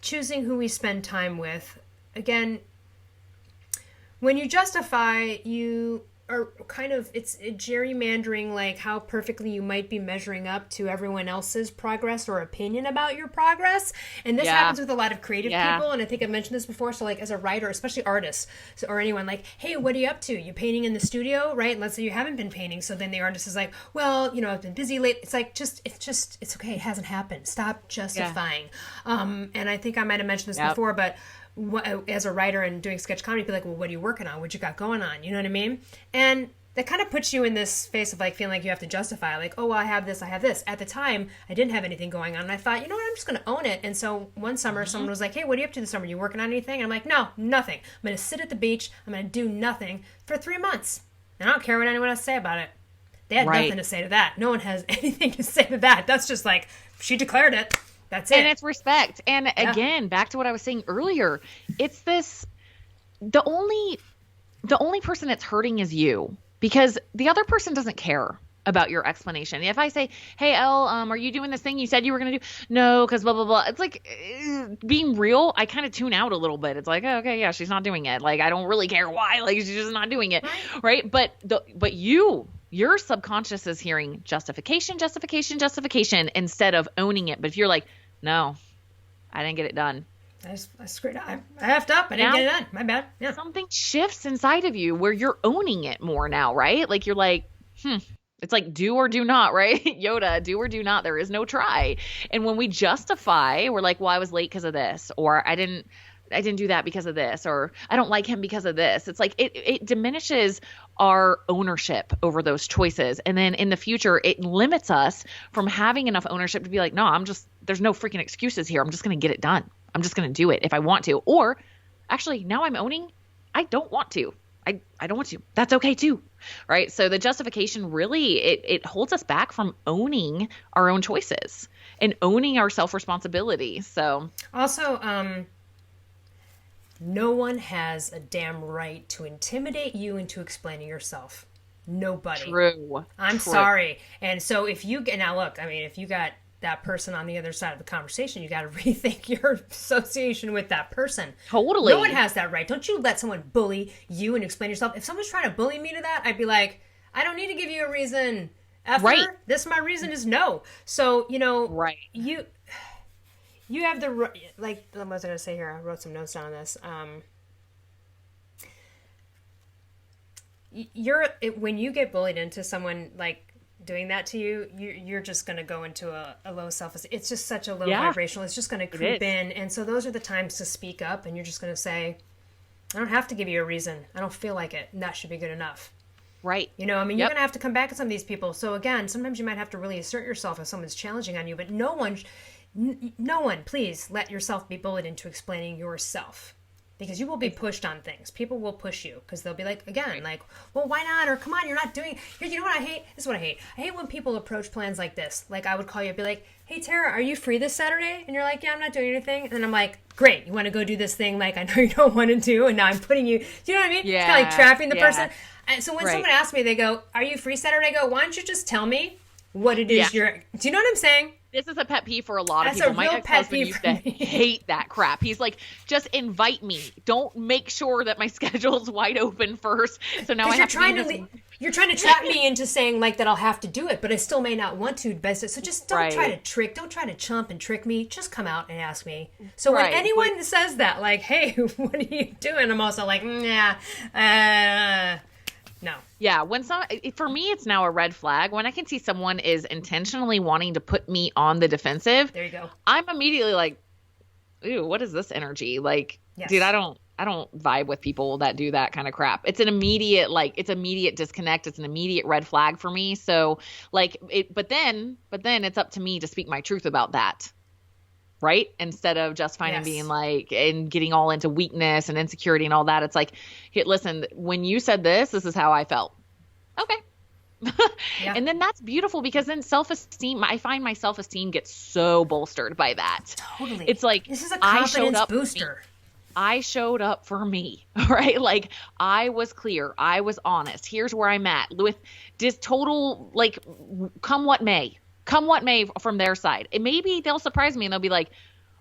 choosing who we spend time with, again, when you justify, you are kind of, it's gerrymandering like how perfectly you might be measuring up to everyone else's progress or opinion about your progress. And this happens with a lot of creative people. And I think I've mentioned this before. So like as a writer, especially artists or anyone, like, hey, what are you up to? You painting in the studio, right? Let's say you haven't been painting. So then the artist is like, well, I've been busy late. It's like, it's okay. It hasn't happened. Stop justifying. And I think I might have mentioned this before, but as a writer and doing sketch comedy, be like, well, what are you working on? What you got going on? You know what I mean? And that kind of puts you in this space of like feeling like you have to justify, like, oh, well, I have this. At the time, I didn't have anything going on. And I thought, you know what, I'm just going to own it. And so one summer, someone was like, hey, what are you up to this summer? You working on anything? And I'm like, no, nothing. I'm going to sit at the beach. I'm going to do nothing for 3 months. And I don't care what anyone has to say about it. They had Right. nothing to say to that. No one has anything to say to that. That's just like, she declared it. That's it. And it's respect. And again, back to what I was saying earlier, it's this, the only person that's hurting is you, because the other person doesn't care about your explanation. If I say, hey, Elle, are you doing this thing you said you were going to do? No, because blah, blah, blah. It's like being real. I kind of tune out a little bit. It's like, oh, okay, yeah, she's not doing it. Like, I don't really care why. Like, she's just not doing it. Right. But your subconscious is hearing justification, justification, justification instead of owning it. But if you're like, no, I didn't get it done. I screwed up. I effed up. I didn't get it done. My bad. Yeah. Something shifts inside of you where you're owning it more now, right? Like you're like, it's like do or do not, right? Yoda, do or do not. There is no try. And when we justify, we're like, well, I was late because of this, or I didn't do that because of this, or I don't like him because of this. It's like it diminishes our ownership over those choices. And then in the future, it limits us from having enough ownership to be like, no, there's no freaking excuses here. I'm just going to get it done. I'm just going to do it if I want to. Or actually, now I'm owning, I don't want to. I don't want to. That's okay too. Right. So the justification really, it holds us back from owning our own choices and owning our self-responsibility. So also, no one has a damn right to intimidate you into explaining yourself. Nobody. True. I'm sorry. And so if you got that person on the other side of the conversation, you got to rethink your association with that person. Totally. No one has that right. Don't you let someone bully you and explain yourself. If someone's trying to bully me to that, I'd be like, I don't need to give you a reason. Right. My reason is no. So, right. You have the, like, what was I going to say here? I wrote some notes down on this. When you get bullied into someone, like, doing that to you, you're just going to go into a low self-esteem. It's just such a low vibrational. It's just going to creep in. And so those are the times to speak up, and you're just going to say, I don't have to give you a reason. I don't feel like it. And that should be good enough. Right. You're going to have to come back at some of these people. So again, sometimes you might have to really assert yourself if someone's challenging on you, but no one, please let yourself be bullied into explaining yourself, because you will be pushed on things. People will push you because they'll be like, again, like, well, why not? Or come on, you're not doing it. You know what I hate? This is what I hate. I hate when people approach plans like this. Like, I would call you and be like, hey, Tara, are you free this Saturday? And you're like, yeah, I'm not doing anything. And then I'm like, great. You want to go do this thing like I know you don't want to do, and now I'm putting you, do you know what I mean? Yeah. It's kind of like trapping the person. And so when someone asks me, they go, are you free Saturday? I go, why don't you just tell me what it is do you know what I'm saying? This is a pet peeve for a lot of That's people. My ex-husband used to hate that crap. He's like, just invite me. Don't make sure that my schedule's wide open first. So now I have you're trying to trap me into saying like that I'll have to do it, but I still may not want to. So just don't try to chump and trick me. Just come out and ask me. So when anyone says that, like, hey, what are you doing? I'm also like, no. Yeah, for me, it's now a red flag. When I can see someone is intentionally wanting to put me on the defensive, there you go. I'm immediately like, ooh, what is this energy? Like, dude, I don't vibe with people that do that kind of crap. It's an immediate, immediate disconnect. It's an immediate red flag for me. So like but then it's up to me to speak my truth about that. Right? Instead of just being like, and getting all into weakness and insecurity and all that. It's like, hey, listen, when you said this is how I felt. Okay. And then that's beautiful, because then self-esteem, I find my self-esteem gets so bolstered by that. Totally. It's like, this is a confidence booster. I showed up for me, right? Like, I was clear. I was honest. Here's where I'm at with this total, like, come what may from their side. And maybe they'll surprise me and they'll be like,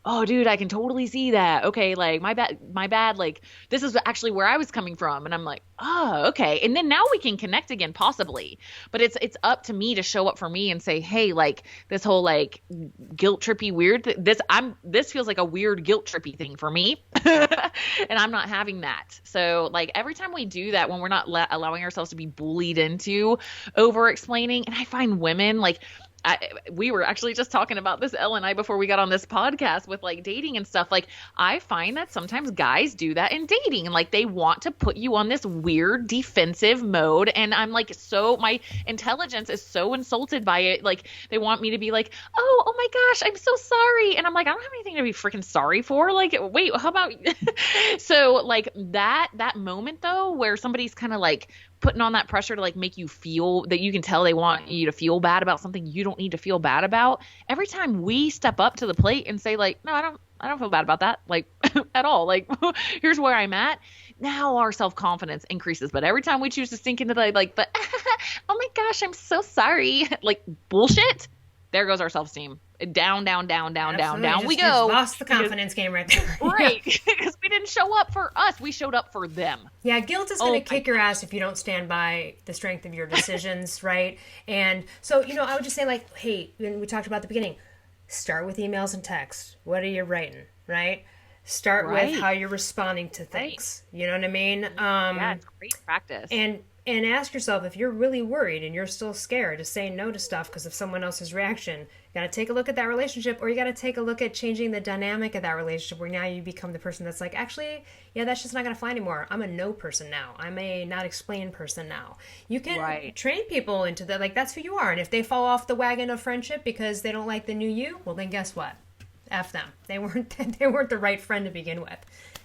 oh, dude, I can totally see that. Okay, like, my bad. Like, this is actually where I was coming from. And I'm like, oh, okay. And then now we can connect again, possibly. But it's up to me to show up for me and say, hey, like, this whole, like, guilt trippy weird, this feels like a weird guilt trippy thing for me. And I'm not having that. So, like, every time we do that, when we're not allowing ourselves to be bullied into over explaining, and I find women, like, we were actually just talking about this, Elle and I, before we got on this podcast with like dating and stuff. Like, I find that sometimes guys do that in dating, and like they want to put you on this weird defensive mode. And I'm like, my intelligence is so insulted by it. Like, they want me to be like, oh my gosh, I'm so sorry. And I'm like, I don't have anything to be freaking sorry for. Like, wait, how about, so like that moment though, where somebody's kind of like putting on that pressure to like make you feel that you can tell they want you to feel bad about something you don't need to feel bad about. Every time we step up to the plate and say like, no, I don't feel bad about that. Like at all. Like here's where I'm at. Now our self-confidence increases. But every time we choose to sink into the like, but oh my gosh, I'm so sorry. Like bullshit. There goes our self-esteem. Down, down, down, down, Absolutely. down we just go. Lost the confidence game right there. Right. Because we didn't show up for us. We showed up for them. Yeah, guilt is going to kick your ass if you don't stand by the strength of your decisions, right? And so, I would just say like, hey, when we talked about at the beginning, start with emails and texts. What are you writing, right? Start with how you're responding to things. Right. You know what I mean? Yeah, it's great practice. And ask yourself, if you're really worried and you're still scared to say no to stuff because of someone else's reaction, you got to take a look at that relationship, or you got to take a look at changing the dynamic of that relationship where now you become the person that's like, actually, yeah, that's just not going to fly anymore. I'm a no person now. I'm a not explain person now. You can train people into that. Like, that's who you are. And if they fall off the wagon of friendship because they don't like the new you, well, then guess what? F them. They weren't the right friend to begin with.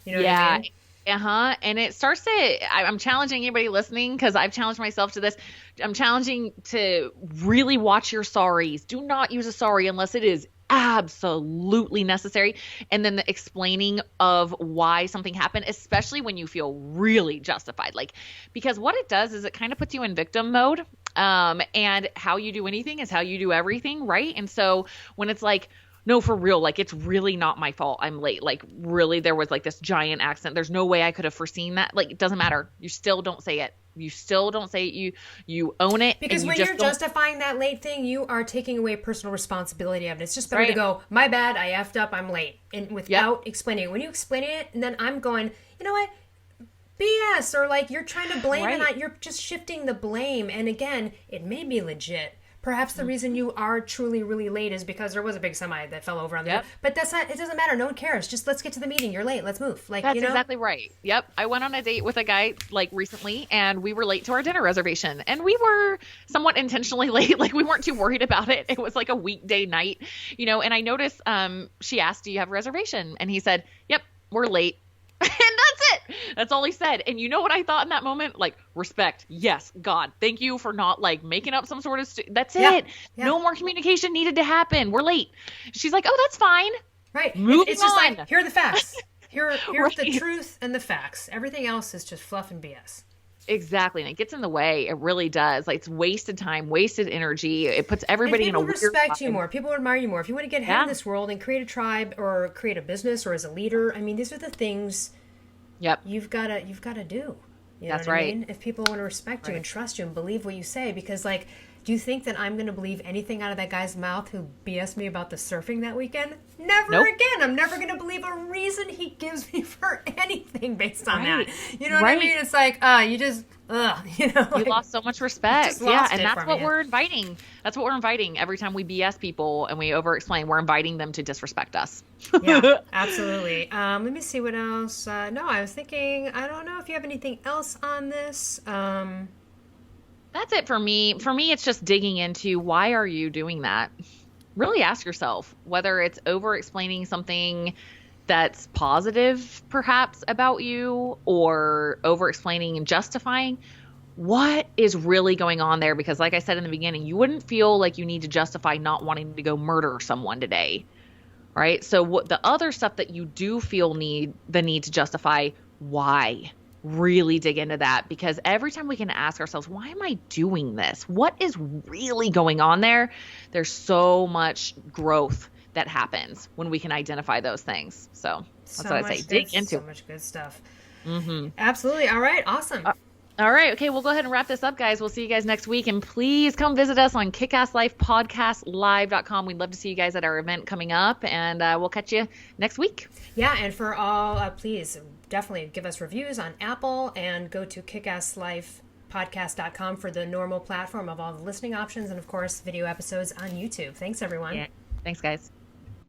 You know what I mean? And it starts to, I'm challenging anybody listening because I've challenged myself to this. I'm challenging to really watch your sorries. Do not use a sorry unless it is absolutely necessary. And then the explaining of why something happened, especially when you feel really justified. Like, because what it does is it kind of puts you in victim mode. And how you do anything is how you do everything, right? And so when it's like, no, for real, like it's really not my fault I'm late. Like really there was like this giant accident. There's no way I could have foreseen that. Like it doesn't matter. You still don't say it. You still don't say it. You own it. Because when you're justifying that late thing, you are taking away personal responsibility of it. It's just better to go, my bad, I effed up, I'm late. And without explaining it. When you explain it, and then I'm going, you know what? BS. Or like you're trying to blame and you're just shifting the blame. And again, it may be legit. Perhaps the reason you are truly really late is because there was a big semi that fell over on the road. But that's not, it doesn't matter. No one cares. Just let's get to the meeting. You're late. Let's move. Like, that's exactly right. Yep. I went on a date with a guy like recently and we were late to our dinner reservation and we were somewhat intentionally late. Like we weren't too worried about it. It was like a weekday night, and I noticed, she asked, do you have a reservation? And he said, yep, we're late. And that's it. That's all he said. And you know what I thought in that moment? Like, respect. Yes, God. Thank you for not like making up some sort of that's it. Yeah. No more communication needed to happen. We're late. She's like, oh, that's fine. Right. It's just like, here are the facts. Here's the truth and the facts. Everything else is just fluff and BS. Exactly. And it gets in the way. It really does. Like it's wasted time, wasted energy. It puts everybody in a weird People respect you more. People admire you more. If you want to get ahead in this world and create a tribe or create a business or as a leader, I mean, these are the things you've got to do. You know what I mean? If people want to respect you and trust you and believe what you say, because like, do you think that I'm going to believe anything out of that guy's mouth who BS me about the surfing that weekend? Never again. I'm never going to believe a reason he gives me for anything based on that. You know what I mean? It's like, you just, you lost so much respect. Yeah, and that's what we're inviting. That's what we're inviting every time we BS people and we over-explain. We're inviting them to disrespect us. Yeah, absolutely. Let me see what else. No, I was thinking, I don't know if you have anything else on this. That's it for me. For me, it's just digging into why are you doing that? Really ask yourself whether it's over-explaining something that's positive, perhaps, about you or over-explaining and justifying. What is really going on there? Because like I said in the beginning, you wouldn't feel like you need to justify not wanting to go murder someone today, right? So what the other stuff that you do feel the need to justify, why? Really dig into that, because every time we can ask ourselves, why am I doing this? What is really going on there? There's so much growth that happens when we can identify those things. So that's what I say. Dig into so much good stuff. Mm-hmm. Absolutely. All right. Awesome. All right. Okay. We'll go ahead and wrap this up, guys. We'll see you guys next week. And please come visit us on kickasslifepodcastlive.com. We'd love to see you guys at our event coming up, and we'll catch you next week. Yeah. And for all, please definitely give us reviews on Apple and go to kickasslifepodcast.com for the normal platform of all the listening options and, of course, video episodes on YouTube. Thanks, everyone. Yeah. Thanks, guys.